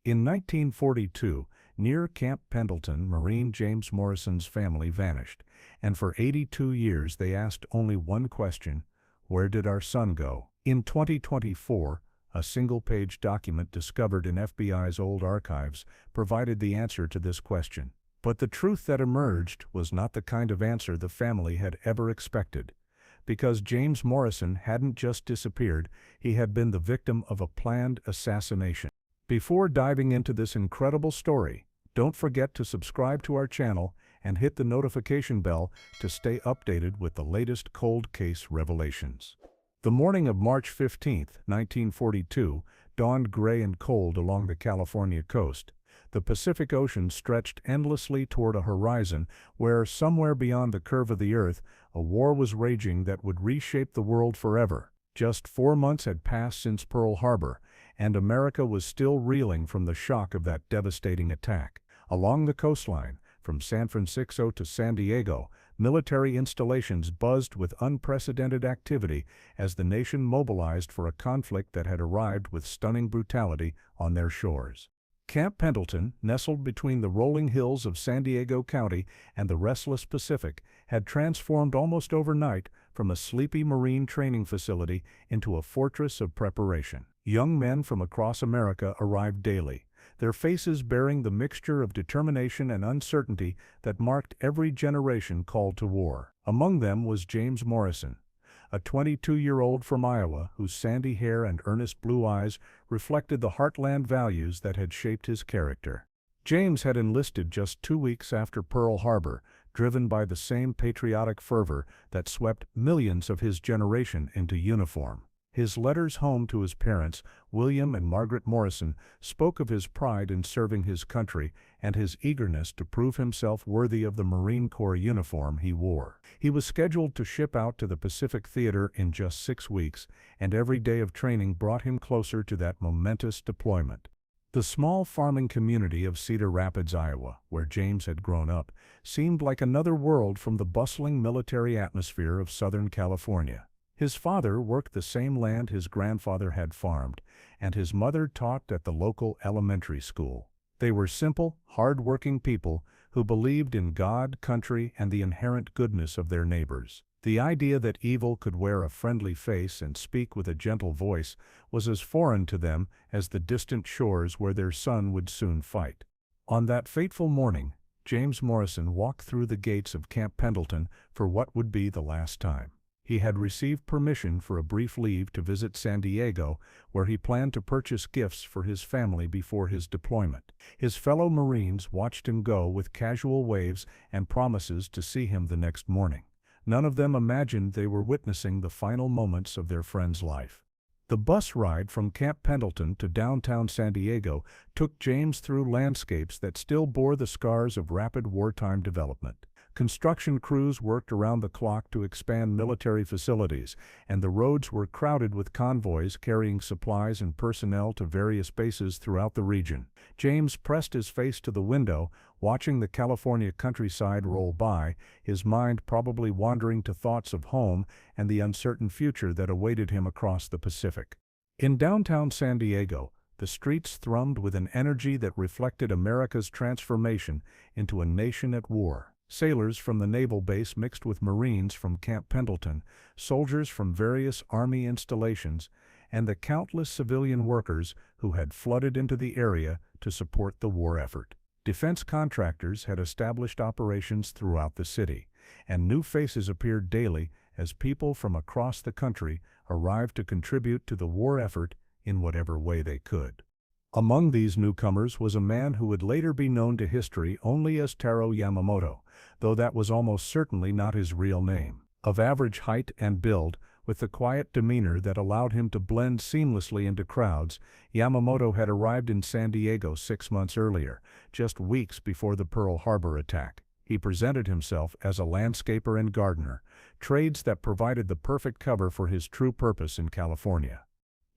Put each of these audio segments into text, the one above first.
In 1942, near Camp Pendleton, Marine James Morrison's family vanished, and for 82 years they asked only one question: where did our son go? In 2024, a single-page document discovered in FBI's old archives provided the answer to this question. But the truth that emerged was not the kind of answer the family had ever expected. Because James Morrison hadn't just disappeared, he had been the victim of a planned assassination. Before diving into this incredible story, don't forget to subscribe to our channel and hit the notification bell to stay updated with the latest cold case revelations. The morning of March 15, 1942, dawned gray and cold along the California coast. The Pacific Ocean stretched endlessly toward a horizon where, somewhere beyond the curve of the Earth, a war was raging that would reshape the world forever. Just 4 months had passed since Pearl Harbor, and America was still reeling from the shock of that devastating attack. Along the coastline, from San Francisco to San Diego, military installations buzzed with unprecedented activity as the nation mobilized for a conflict that had arrived with stunning brutality on their shores. Camp Pendleton, nestled between the rolling hills of San Diego County and the restless Pacific, had transformed almost overnight from a sleepy Marine training facility into a fortress of preparation. Young men from across America arrived daily, their faces bearing the mixture of determination and uncertainty that marked every generation called to war. Among them was James Morrison, a 22-year-old from Iowa whose sandy hair and earnest blue eyes reflected the heartland values that had shaped his character. James had enlisted just 2 weeks after Pearl Harbor, driven by the same patriotic fervor that swept millions of his generation into uniform. His letters home to his parents, William and Margaret Morrison, spoke of his pride in serving his country and his eagerness to prove himself worthy of the Marine Corps uniform he wore. He was scheduled to ship out to the Pacific Theater in just 6 weeks, and every day of training brought him closer to that momentous deployment. The small farming community of Cedar Rapids, Iowa, where James had grown up, seemed like another world from the bustling military atmosphere of Southern California. His father worked the same land his grandfather had farmed, and his mother taught at the local elementary school. They were simple, hard-working people who believed in God, country, and the inherent goodness of their neighbors. The idea that evil could wear a friendly face and speak with a gentle voice was as foreign to them as the distant shores where their son would soon fight. On that fateful morning, James Morrison walked through the gates of Camp Pendleton for what would be the last time. He had received permission for a brief leave to visit San Diego, where he planned to purchase gifts for his family before his deployment. His fellow Marines watched him go with casual waves and promises to see him the next morning. None of them imagined they were witnessing the final moments of their friend's life. The bus ride from Camp Pendleton to downtown San Diego took James through landscapes that still bore the scars of rapid wartime development. Construction crews worked around the clock to expand military facilities, and the roads were crowded with convoys carrying supplies and personnel to various bases throughout the region. James pressed his face to the window, watching the California countryside roll by, his mind probably wandering to thoughts of home and the uncertain future that awaited him across the Pacific. In downtown San Diego, the streets thrummed with an energy that reflected America's transformation into a nation at war. Sailors from the naval base mixed with Marines from Camp Pendleton, soldiers from various Army installations, and the countless civilian workers who had flooded into the area to support the war effort. Defense contractors had established operations throughout the city, and new faces appeared daily as people from across the country arrived to contribute to the war effort in whatever way they could. Among these newcomers was a man who would later be known to history only as Taro Yamamoto, though that was almost certainly not his real name. Of average height and build, with the quiet demeanor that allowed him to blend seamlessly into crowds, Yamamoto had arrived in San Diego 6 months earlier, just weeks before the Pearl Harbor attack. He presented himself as a landscaper and gardener, trades that provided the perfect cover for his true purpose in California.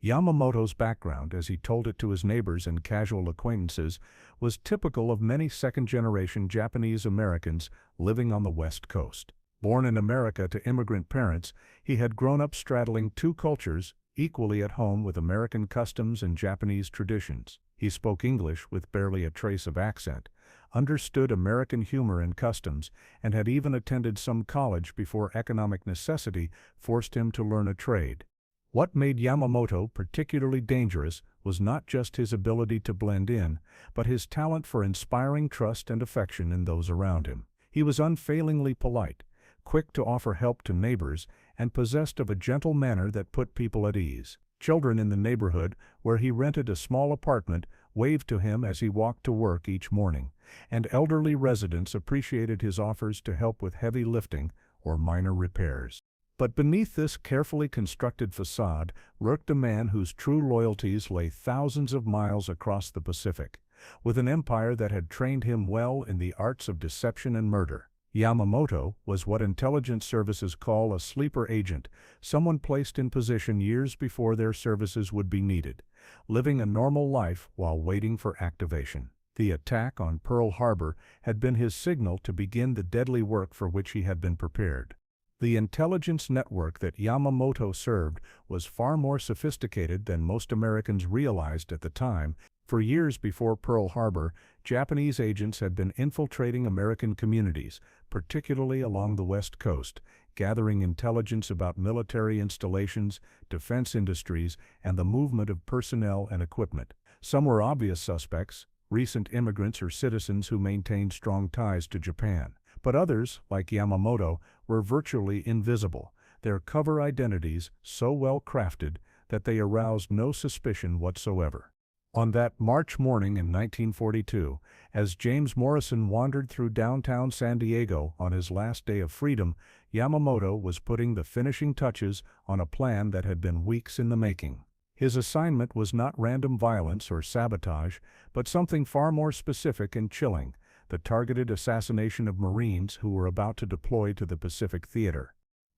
Yamamoto's background, as he told it to his neighbors and casual acquaintances, was typical of many second-generation Japanese Americans living on the West Coast. Born in America to immigrant parents, he had grown up straddling two cultures, equally at home with American customs and Japanese traditions. He spoke English with barely a trace of accent, understood American humor and customs, and had even attended some college before economic necessity forced him to learn a trade. What made Yamamoto particularly dangerous was not just his ability to blend in, but his talent for inspiring trust and affection in those around him. He was unfailingly polite, quick to offer help to neighbors, and possessed of a gentle manner that put people at ease. Children in the neighborhood, where he rented a small apartment, waved to him as he walked to work each morning, and elderly residents appreciated his offers to help with heavy lifting or minor repairs. But beneath this carefully constructed facade lurked a man whose true loyalties lay thousands of miles across the Pacific, with an empire that had trained him well in the arts of deception and murder. Yamamoto was what intelligence services call a sleeper agent, someone placed in position years before their services would be needed, living a normal life while waiting for activation. The attack on Pearl Harbor had been his signal to begin the deadly work for which he had been prepared. The intelligence network that Yamamoto served was far more sophisticated than most Americans realized at the time. For years before Pearl Harbor, Japanese agents had been infiltrating American communities, particularly along the West Coast, gathering intelligence about military installations, defense industries, and the movement of personnel and equipment. Some were obvious suspects, recent immigrants or citizens who maintained strong ties to Japan. But others, like Yamamoto, were virtually invisible, their cover identities so well crafted that they aroused no suspicion whatsoever. On that March morning in 1942, as James Morrison wandered through downtown San Diego on his last day of freedom, Yamamoto was putting the finishing touches on a plan that had been weeks in the making. His assignment was not random violence or sabotage, but something far more specific and chilling: the targeted assassination of Marines who were about to deploy to the Pacific Theater.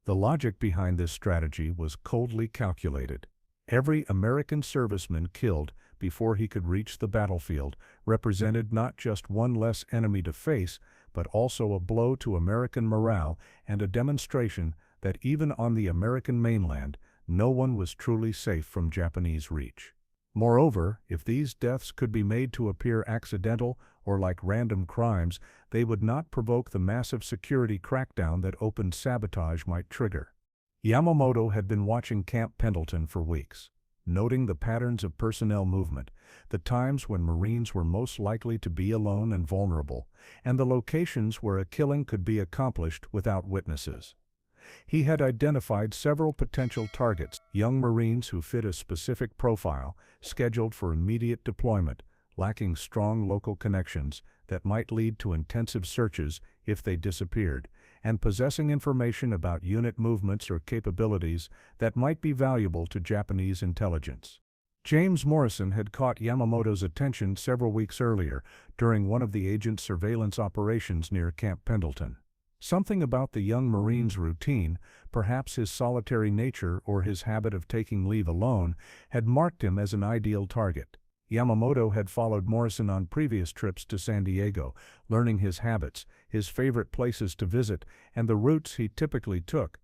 The logic behind this strategy was coldly calculated. Every American serviceman killed before he could reach the battlefield represented not just one less enemy to face, but also a blow to American morale and a demonstration that even on the American mainland, no one was truly safe from Japanese reach. Moreover, if these deaths could be made to appear accidental or like random crimes, they would not provoke the massive security crackdown that open sabotage might trigger. Yamamoto had been watching Camp Pendleton for weeks, noting the patterns of personnel movement, the times when Marines were most likely to be alone and vulnerable, and the locations where a killing could be accomplished without witnesses. He had identified several potential targets, young Marines who fit a specific profile, scheduled for immediate deployment, lacking strong local connections that might lead to intensive searches if they disappeared, and possessing information about unit movements or capabilities that might be valuable to Japanese intelligence. James Morrison had caught Yamamoto's attention several weeks earlier during one of the agent's surveillance operations near Camp Pendleton. Something about the young Marine's routine, perhaps his solitary nature or his habit of taking leave alone, had marked him as an ideal target. Yamamoto had followed Morrison on previous trips to San Diego, learning his habits, his favorite places to visit, and the routes he typically took.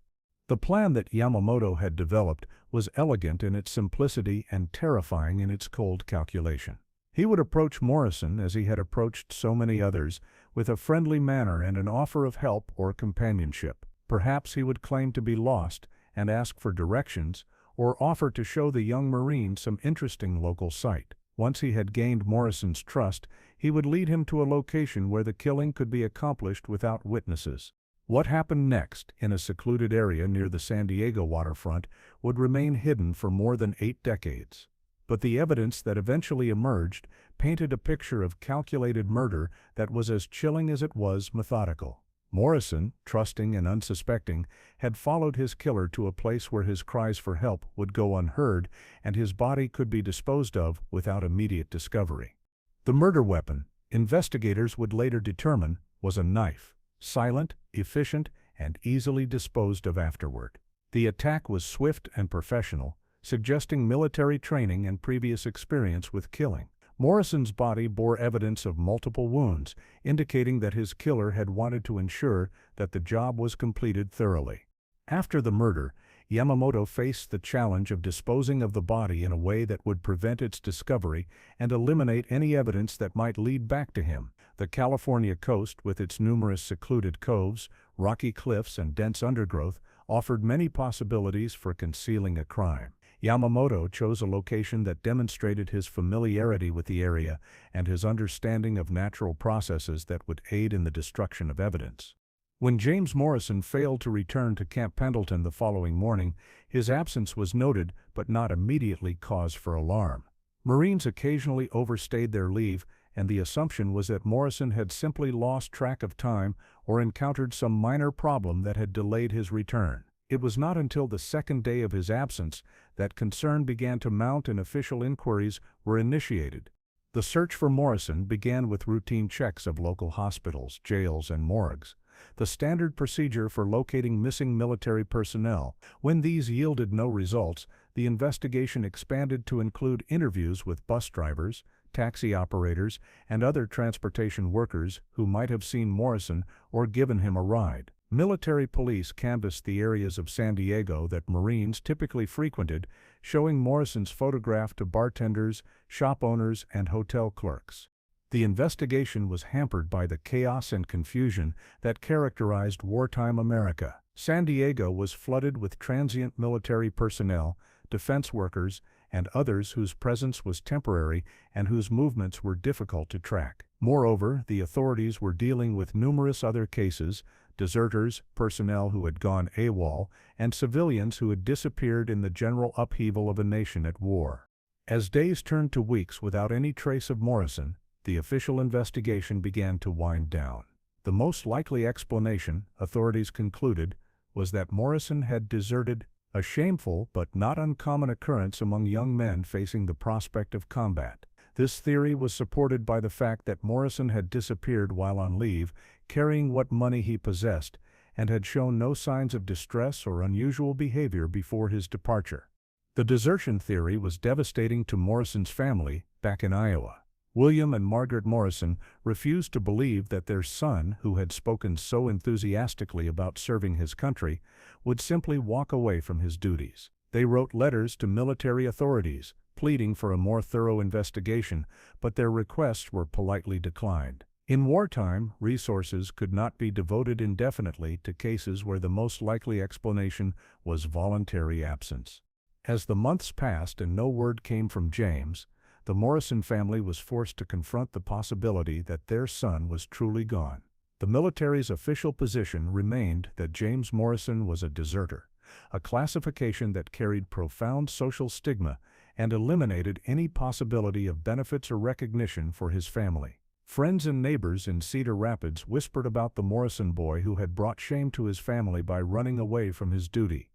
The plan that Yamamoto had developed was elegant in its simplicity and terrifying in its cold calculation. He would approach Morrison, as he had approached so many others, with a friendly manner and an offer of help or companionship. Perhaps he would claim to be lost and ask for directions, or offer to show the young Marine some interesting local site. Once he had gained Morrison's trust, he would lead him to a location where the killing could be accomplished without witnesses. What happened next, in a secluded area near the San Diego waterfront, would remain hidden for more than 8 decades. But the evidence that eventually emerged painted a picture of calculated murder that was as chilling as it was methodical. Morrison, trusting and unsuspecting, had followed his killer to a place where his cries for help would go unheard and his body could be disposed of without immediate discovery. The murder weapon, investigators would later determine, was a knife, silent, efficient, and easily disposed of afterward. The attack was swift and professional, suggesting military training and previous experience with killing. Morrison's body bore evidence of multiple wounds, indicating that his killer had wanted to ensure that the job was completed thoroughly. After the murder, Yamamoto faced the challenge of disposing of the body in a way that would prevent its discovery and eliminate any evidence that might lead back to him. The California coast, with its numerous secluded coves, rocky cliffs, and dense undergrowth, offered many possibilities for concealing a crime. Yamamoto chose a location that demonstrated his familiarity with the area and his understanding of natural processes that would aid in the destruction of evidence. When James Morrison failed to return to Camp Pendleton the following morning, his absence was noted but not immediately cause for alarm. Marines occasionally overstayed their leave, and the assumption was that Morrison had simply lost track of time or encountered some minor problem that had delayed his return. It was not until the second day of his absence that concern began to mount and official inquiries were initiated. The search for Morrison began with routine checks of local hospitals, jails, and morgues, the standard procedure for locating missing military personnel. When these yielded no results, the investigation expanded to include interviews with bus drivers, taxi operators, and other transportation workers who might have seen Morrison or given him a ride. Military police canvassed the areas of San Diego that Marines typically frequented, showing Morrison's photograph to bartenders, shop owners, and hotel clerks. The investigation was hampered by the chaos and confusion that characterized wartime America. San Diego was flooded with transient military personnel, defense workers, and others whose presence was temporary and whose movements were difficult to track. Moreover, the authorities were dealing with numerous other cases: deserters, personnel who had gone AWOL, and civilians who had disappeared in the general upheaval of a nation at war. As days turned to weeks without any trace of Morrison, the official investigation began to wind down. The most likely explanation, authorities concluded, was that Morrison had deserted, a shameful but not uncommon occurrence among young men facing the prospect of combat. This theory was supported by the fact that Morrison had disappeared while on leave, carrying what money he possessed, and had shown no signs of distress or unusual behavior before his departure. The desertion theory was devastating to Morrison's family back in Iowa. William and Margaret Morrison refused to believe that their son, who had spoken so enthusiastically about serving his country, would simply walk away from his duties. They wrote letters to military authorities, pleading for a more thorough investigation, but their requests were politely declined. In wartime, resources could not be devoted indefinitely to cases where the most likely explanation was voluntary absence. As the months passed and no word came from James, the Morrison family was forced to confront the possibility that their son was truly gone. The military's official position remained that James Morrison was a deserter, a classification that carried profound social stigma and eliminated any possibility of benefits or recognition for his family. Friends and neighbors in Cedar Rapids whispered about the Morrison boy who had brought shame to his family by running away from his duty.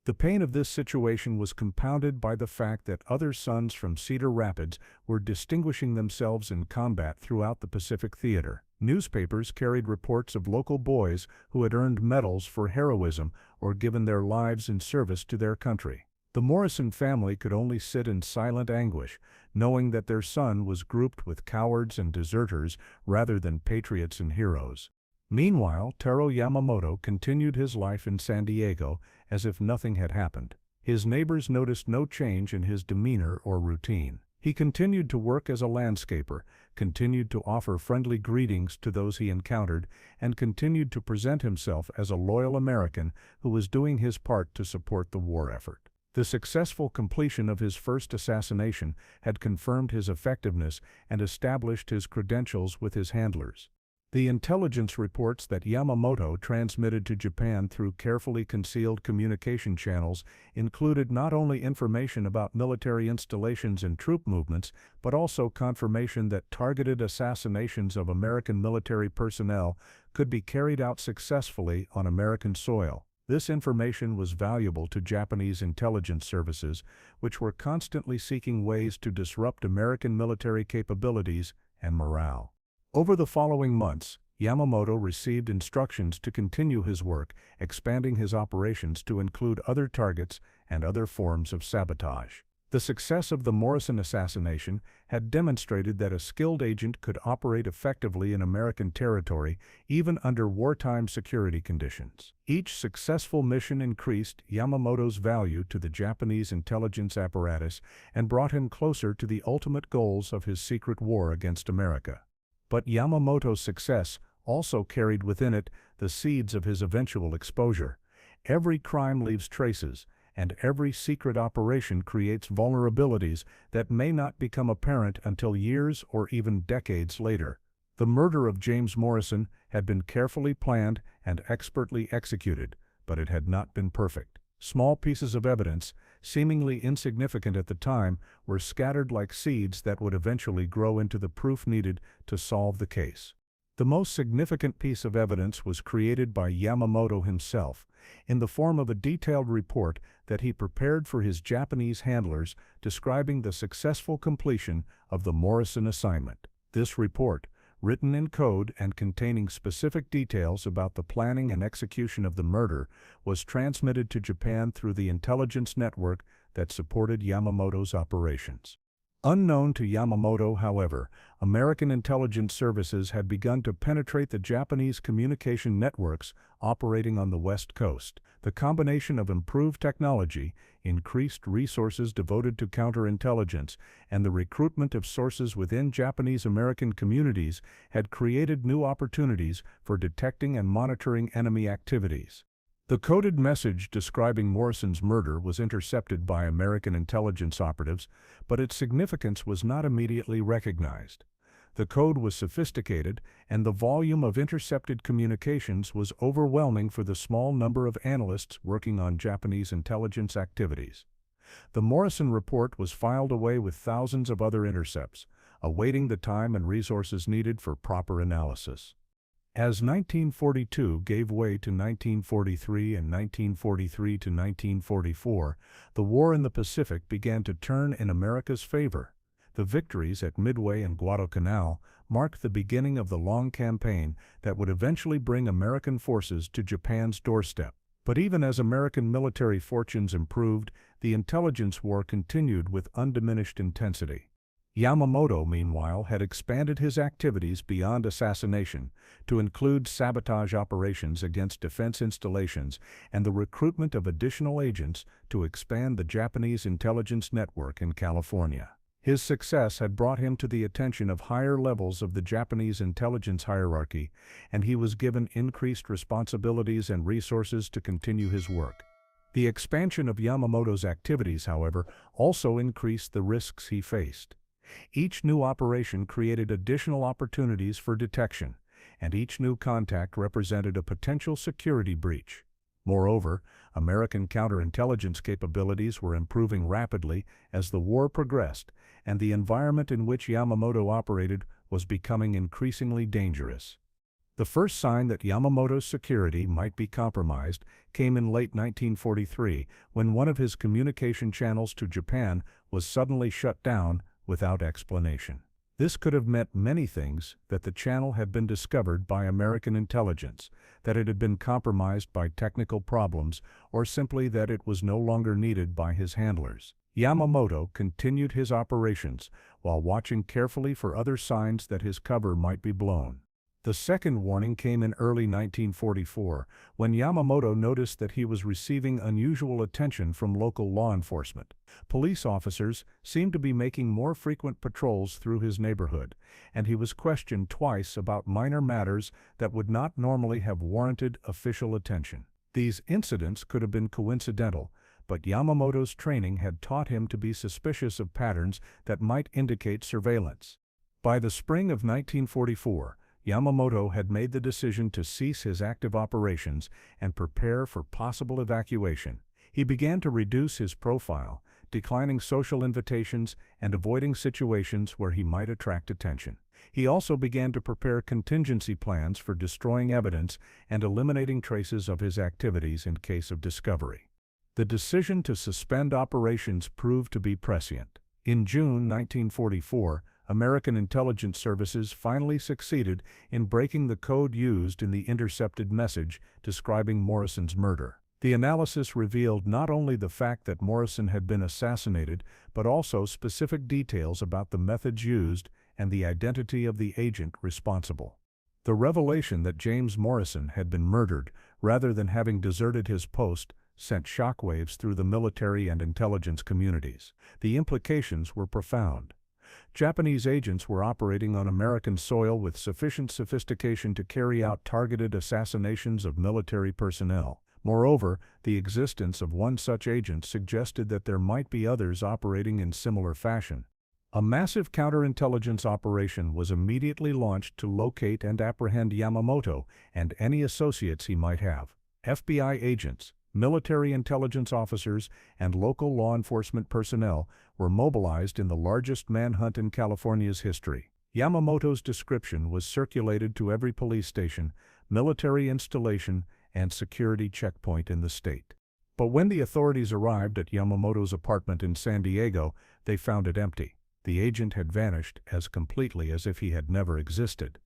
The pain of this situation was compounded by the fact that other sons from Cedar Rapids were distinguishing themselves in combat throughout the Pacific Theater. Newspapers carried reports of local boys who had earned medals for heroism or given their lives in service to their country. The Morrison family could only sit in silent anguish, knowing that their son was grouped with cowards and deserters rather than patriots and heroes. Meanwhile, Taro Yamamoto continued his life in San Diego as if nothing had happened. His neighbors noticed no change in his demeanor or routine. He continued to work as a landscaper, continued to offer friendly greetings to those he encountered, and continued to present himself as a loyal American who was doing his part to support the war effort. The successful completion of his first assassination had confirmed his effectiveness and established his credentials with his handlers. The intelligence reports that Yamamoto transmitted to Japan through carefully concealed communication channels included not only information about military installations and troop movements, but also confirmation that targeted assassinations of American military personnel could be carried out successfully on American soil. This information was valuable to Japanese intelligence services, which were constantly seeking ways to disrupt American military capabilities and morale. Over the following months, Yamamoto received instructions to continue his work, expanding his operations to include other targets and other forms of sabotage. The success of the Morrison assassination had demonstrated that a skilled agent could operate effectively in American territory even under wartime security conditions. Each successful mission increased Yamamoto's value to the Japanese intelligence apparatus and brought him closer to the ultimate goals of his secret war against America. But Yamamoto's success also carried within it the seeds of his eventual exposure. Every crime leaves traces, and every secret operation creates vulnerabilities that may not become apparent until years or even decades later. The murder of James Morrison had been carefully planned and expertly executed, but it had not been perfect. Small pieces of evidence, seemingly insignificant at the time, were scattered like seeds that would eventually grow into the proof needed to solve the case. The most significant piece of evidence was created by Yamamoto himself, in the form of a detailed report that he prepared for his Japanese handlers describing the successful completion of the Morrison assignment. This report, written in code and containing specific details about the planning and execution of the murder, was transmitted to Japan through the intelligence network that supported Yamamoto's operations. Unknown to Yamamoto, however, American intelligence services had begun to penetrate the Japanese communication networks operating on the West Coast. The combination of improved technology, increased resources devoted to counterintelligence, and the recruitment of sources within Japanese-American communities had created new opportunities for detecting and monitoring enemy activities. The coded message describing Morrison's murder was intercepted by American intelligence operatives, but its significance was not immediately recognized. The code was sophisticated, and the volume of intercepted communications was overwhelming for the small number of analysts working on Japanese intelligence activities. The Morrison report was filed away with thousands of other intercepts, awaiting the time and resources needed for proper analysis. As 1942 gave way to 1943 and 1943 to 1944, the war in the Pacific began to turn in America's favor. The victories at Midway and Guadalcanal marked the beginning of the long campaign that would eventually bring American forces to Japan's doorstep. But even as American military fortunes improved, the intelligence war continued with undiminished intensity. Yamamoto, meanwhile, had expanded his activities beyond assassination to include sabotage operations against defense installations and the recruitment of additional agents to expand the Japanese intelligence network in California. His success had brought him to the attention of higher levels of the Japanese intelligence hierarchy, and he was given increased responsibilities and resources to continue his work. The expansion of Yamamoto's activities, however, also increased the risks he faced. Each new operation created additional opportunities for detection, and each new contact represented a potential security breach. Moreover, American counterintelligence capabilities were improving rapidly as the war progressed, and the environment in which Yamamoto operated was becoming increasingly dangerous. The first sign that Yamamoto's security might be compromised came in late 1943, when one of his communication channels to Japan was suddenly shut down without explanation. This could have meant many things: that the channel had been discovered by American intelligence, that it had been compromised by technical problems, or simply that it was no longer needed by his handlers. Yamamoto continued his operations while watching carefully for other signs that his cover might be blown. The second warning came in early 1944, when Yamamoto noticed that he was receiving unusual attention from local law enforcement. Police officers seemed to be making more frequent patrols through his neighborhood, and he was questioned twice about minor matters that would not normally have warranted official attention. These incidents could have been coincidental, but Yamamoto's training had taught him to be suspicious of patterns that might indicate surveillance. By the spring of 1944, Yamamoto had made the decision to cease his active operations and prepare for possible evacuation. He began to reduce his profile, declining social invitations and avoiding situations where he might attract attention. He also began to prepare contingency plans for destroying evidence and eliminating traces of his activities in case of discovery. The decision to suspend operations proved to be prescient. In June 1944, American intelligence services finally succeeded in breaking the code used in the intercepted message describing Morrison's murder. The analysis revealed not only the fact that Morrison had been assassinated, but also specific details about the methods used and the identity of the agent responsible. The revelation that James Morrison had been murdered, rather than having deserted his post, sent shockwaves through the military and intelligence communities. The implications were profound. Japanese agents were operating on American soil with sufficient sophistication to carry out targeted assassinations of military personnel. Moreover, the existence of one such agent suggested that there might be others operating in similar fashion. A massive counterintelligence operation was immediately launched to locate and apprehend Yamamoto and any associates he might have. FBI agents, military intelligence officers, and local law enforcement personnel were mobilized in the largest manhunt in California's history. Yamamoto's description was circulated to every police station, military installation, and security checkpoint in the state. But when the authorities arrived at Yamamoto's apartment in San Diego, they found it empty. The agent had vanished as completely as if he had never existed.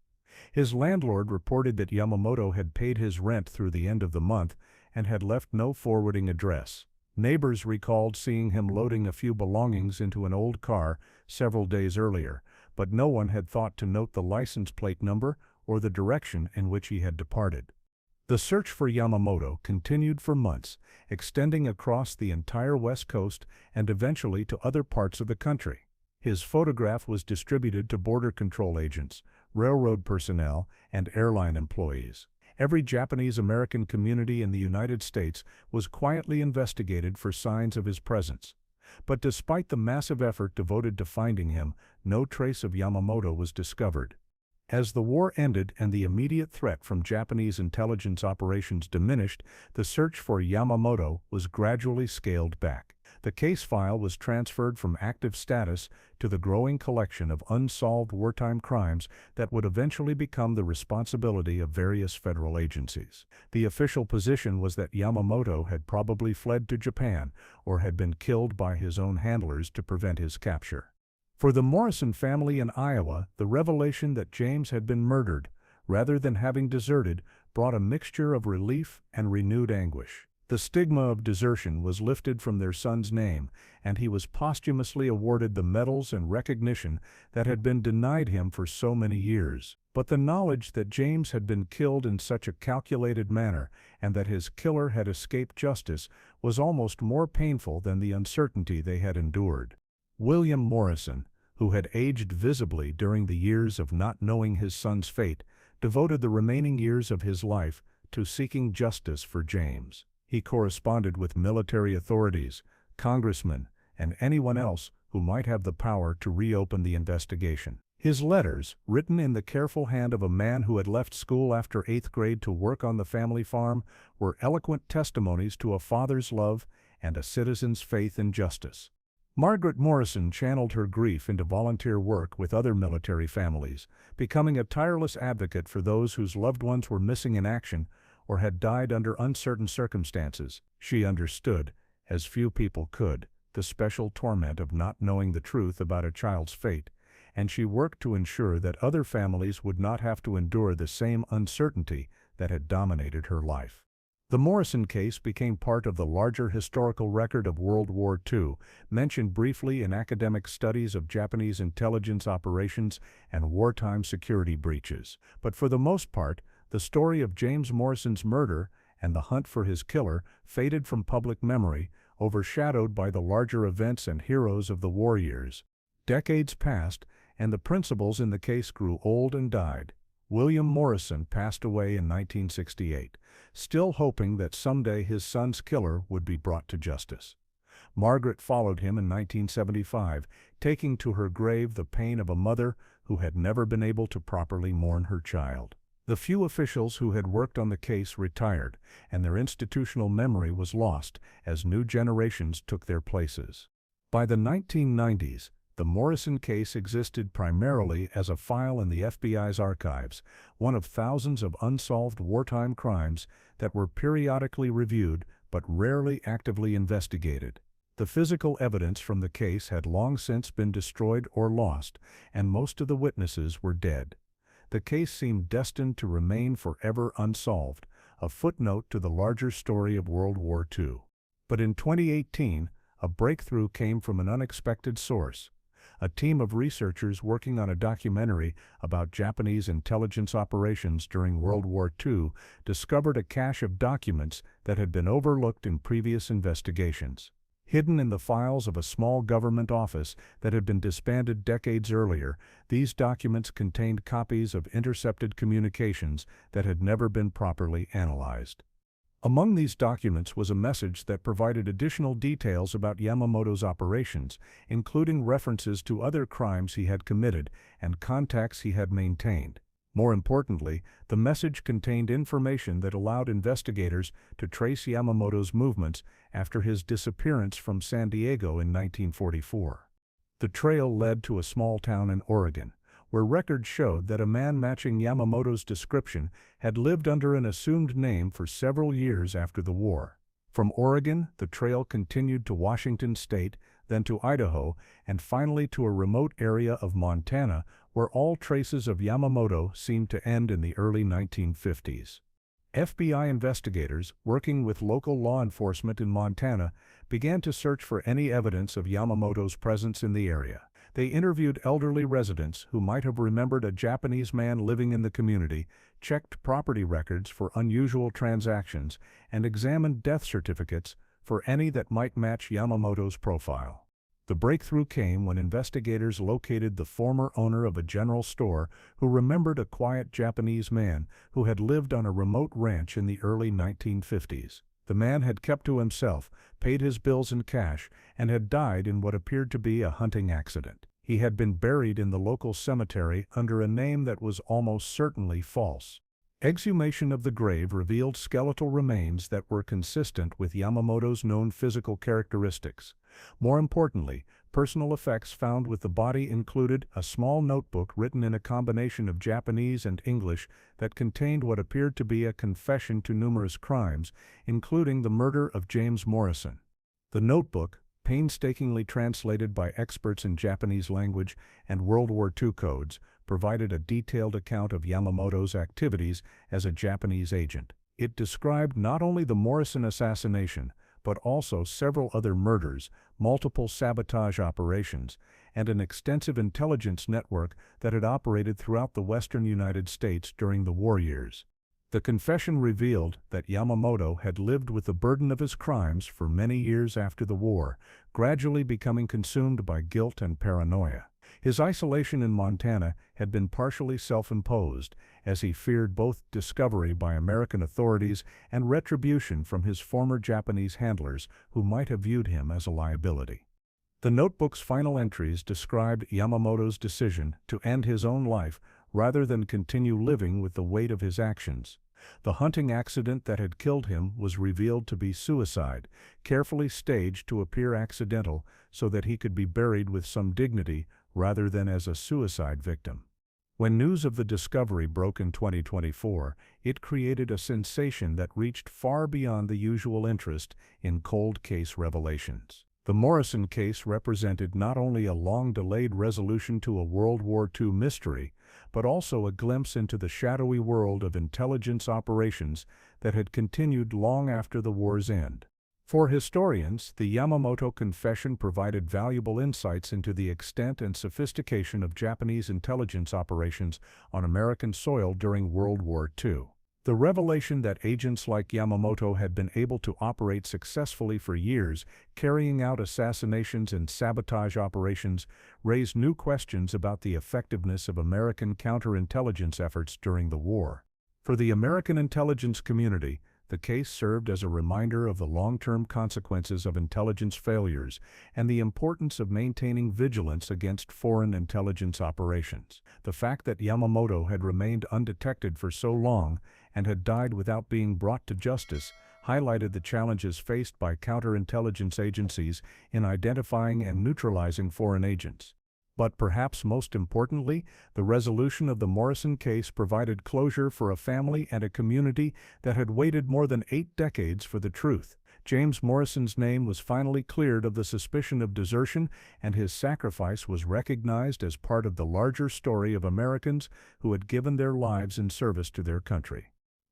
His landlord reported that Yamamoto had paid his rent through the end of the month and had left no forwarding address. Neighbors recalled seeing him loading a few belongings into an old car several days earlier, but no one had thought to note the license plate number or the direction in which he had departed. The search for Yamamoto continued for months, extending across the entire West Coast and eventually to other parts of the country. His photograph was distributed to border control agents, railroad personnel, and airline employees. Every Japanese-American community in the United States was quietly investigated for signs of his presence. But despite the massive effort devoted to finding him, no trace of Yamamoto was discovered. As the war ended and the immediate threat from Japanese intelligence operations diminished, the search for Yamamoto was gradually scaled back. The case file was transferred from active status to the growing collection of unsolved wartime crimes that would eventually become the responsibility of various federal agencies. The official position was that Yamamoto had probably fled to Japan or had been killed by his own handlers to prevent his capture. For the Morrison family in Iowa, the revelation that James had been murdered, rather than having deserted, brought a mixture of relief and renewed anguish. The stigma of desertion was lifted from their son's name, and he was posthumously awarded the medals and recognition that had been denied him for so many years. But the knowledge that James had been killed in such a calculated manner and that his killer had escaped justice was almost more painful than the uncertainty they had endured. William Morrison, who had aged visibly during the years of not knowing his son's fate, devoted the remaining years of his life to seeking justice for James. He corresponded with military authorities, congressmen, and anyone else who might have the power to reopen the investigation. His letters, written in the careful hand of a man who had left school after 8th grade to work on the family farm, were eloquent testimonies to a father's love and a citizen's faith in justice. Margaret Morrison channeled her grief into volunteer work with other military families, becoming a tireless advocate for those whose loved ones were missing in action or had died under uncertain circumstances. She understood, as few people could, the special torment of not knowing the truth about a child's fate, and she worked to ensure that other families would not have to endure the same uncertainty that had dominated her life. The Morrison case became part of the larger historical record of World War II, mentioned briefly in academic studies of Japanese intelligence operations and wartime security breaches. But for the most part, the story of James Morrison's murder and the hunt for his killer faded from public memory, overshadowed by the larger events and heroes of the war years. Decades passed, and the principals in the case grew old and died. William Morrison passed away in 1968, still hoping that someday his son's killer would be brought to justice. Margaret followed him in 1975, taking to her grave the pain of a mother who had never been able to properly mourn her child. The few officials who had worked on the case retired, and their institutional memory was lost as new generations took their places. By the 1990s, the Morrison case existed primarily as a file in the FBI's archives, one of thousands of unsolved wartime crimes that were periodically reviewed but rarely actively investigated. The physical evidence from the case had long since been destroyed or lost, and most of the witnesses were dead. The case seemed destined to remain forever unsolved, a footnote to the larger story of World War II. But in 2018, a breakthrough came from an unexpected source. A team of researchers working on a documentary about Japanese intelligence operations during World War II discovered a cache of documents that had been overlooked in previous investigations. Hidden in the files of a small government office that had been disbanded decades earlier, these documents contained copies of intercepted communications that had never been properly analyzed. Among these documents was a message that provided additional details about Yamamoto's operations, including references to other crimes he had committed and contacts he had maintained. More importantly, the message contained information that allowed investigators to trace Yamamoto's movements after his disappearance from San Diego in 1944. The trail led to a small town in Oregon, where records showed that a man matching Yamamoto's description had lived under an assumed name for several years after the war. From Oregon, the trail continued to Washington state, then to Idaho, and finally to a remote area of Montana, where all traces of Yamamoto seemed to end in the early 1950s. FBI investigators, working with local law enforcement in Montana, began to search for any evidence of Yamamoto's presence in the area. They interviewed elderly residents who might have remembered a Japanese man living in the community, checked property records for unusual transactions, and examined death certificates for any that might match Yamamoto's profile. The breakthrough came when investigators located the former owner of a general store who remembered a quiet Japanese man who had lived on a remote ranch in the early 1950s. The man had kept to himself, paid his bills in cash, and had died in what appeared to be a hunting accident. He had been buried in the local cemetery under a name that was almost certainly false. Exhumation of the grave revealed skeletal remains that were consistent with Yamamoto's known physical characteristics. More importantly, personal effects found with the body included a small notebook written in a combination of Japanese and English that contained what appeared to be a confession to numerous crimes, including the murder of James Morrison. The notebook, painstakingly translated by experts in Japanese language and World War II codes, provided a detailed account of Yamamoto's activities as a Japanese agent. It described not only the Morrison assassination, but also several other murders, multiple sabotage operations, and an extensive intelligence network that had operated throughout the western United States during the war years. The confession revealed that Yamamoto had lived with the burden of his crimes for many years after the war, gradually becoming consumed by guilt and paranoia. His isolation in Montana had been partially self-imposed, as he feared both discovery by American authorities and retribution from his former Japanese handlers who might have viewed him as a liability. The notebook's final entries described Yamamoto's decision to end his own life rather than continue living with the weight of his actions. The hunting accident that had killed him was revealed to be suicide, carefully staged to appear accidental so that he could be buried with some dignity rather than as a suicide victim. When news of the discovery broke in 2024, it created a sensation that reached far beyond the usual interest in cold case revelations. The Morrison case represented not only a long-delayed resolution to a World War II mystery, but also a glimpse into the shadowy world of intelligence operations that had continued long after the war's end. For historians, the Yamamoto confession provided valuable insights into the extent and sophistication of Japanese intelligence operations on American soil during World War II. The revelation that agents like Yamamoto had been able to operate successfully for years, carrying out assassinations and sabotage operations, raised new questions about the effectiveness of American counterintelligence efforts during the war. For the American intelligence community, the case served as a reminder of the long-term consequences of intelligence failures and the importance of maintaining vigilance against foreign intelligence operations. The fact that Yamamoto had remained undetected for so long and had died without being brought to justice highlighted the challenges faced by counterintelligence agencies in identifying and neutralizing foreign agents. But perhaps most importantly, the resolution of the Morrison case provided closure for a family and a community that had waited more than 8 decades for the truth. James Morrison's name was finally cleared of the suspicion of desertion, and his sacrifice was recognized as part of the larger story of Americans who had given their lives in service to their country.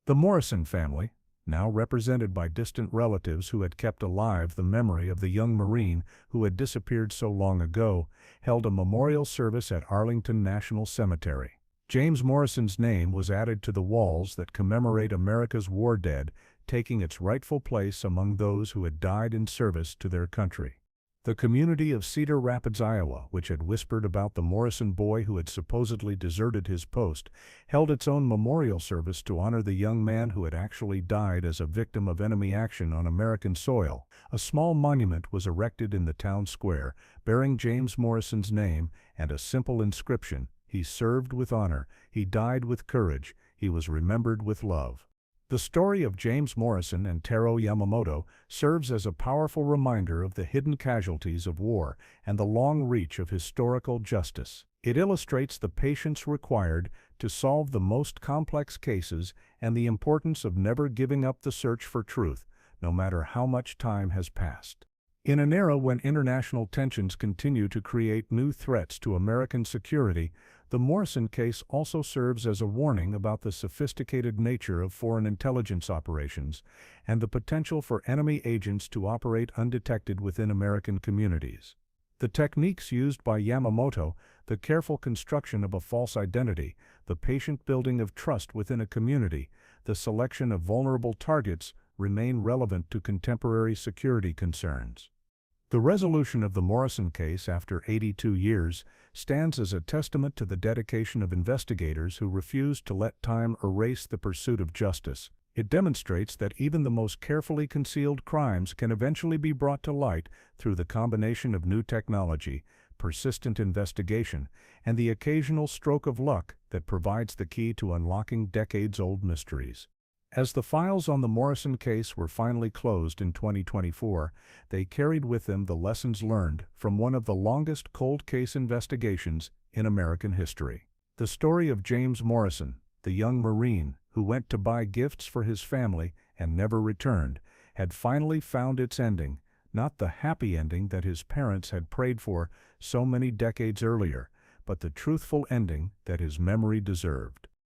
The Morrison family, now represented by distant relatives who had kept alive the memory of the young Marine who had disappeared so long ago, held a memorial service at Arlington National Cemetery. James Morrison's name was added to the walls that commemorate America's war dead, taking its rightful place among those who had died in service to their country. The community of Cedar Rapids, Iowa, which had whispered about the Morrison boy who had supposedly deserted his post, held its own memorial service to honor the young man who had actually died as a victim of enemy action on American soil. A small monument was erected in the town square, bearing James Morrison's name and a simple inscription: "He served with honor, he died with courage, he was remembered with love." The story of James Morrison and Taro Yamamoto serves as a powerful reminder of the hidden casualties of war and the long reach of historical justice. It illustrates the patience required to solve the most complex cases and the importance of never giving up the search for truth, no matter how much time has passed. In an era when international tensions continue to create new threats to American security, the Morrison case also serves as a warning about the sophisticated nature of foreign intelligence operations and the potential for enemy agents to operate undetected within American communities. The techniques used by Yamamoto, the careful construction of a false identity, the patient building of trust within a community, the selection of vulnerable targets, remain relevant to contemporary security concerns. The resolution of the Morrison case after 82 years stands as a testament to the dedication of investigators who refused to let time erase the pursuit of justice. It demonstrates that even the most carefully concealed crimes can eventually be brought to light through the combination of new technology, persistent investigation, and the occasional stroke of luck that provides the key to unlocking decades-old mysteries. As the files on the Morrison case were finally closed in 2024, they carried with them the lessons learned from one of the longest cold case investigations in American history. The story of James Morrison, the young Marine who went to buy gifts for his family and never returned, had finally found its ending, not the happy ending that his parents had prayed for so many decades earlier, but the truthful ending that his memory deserved.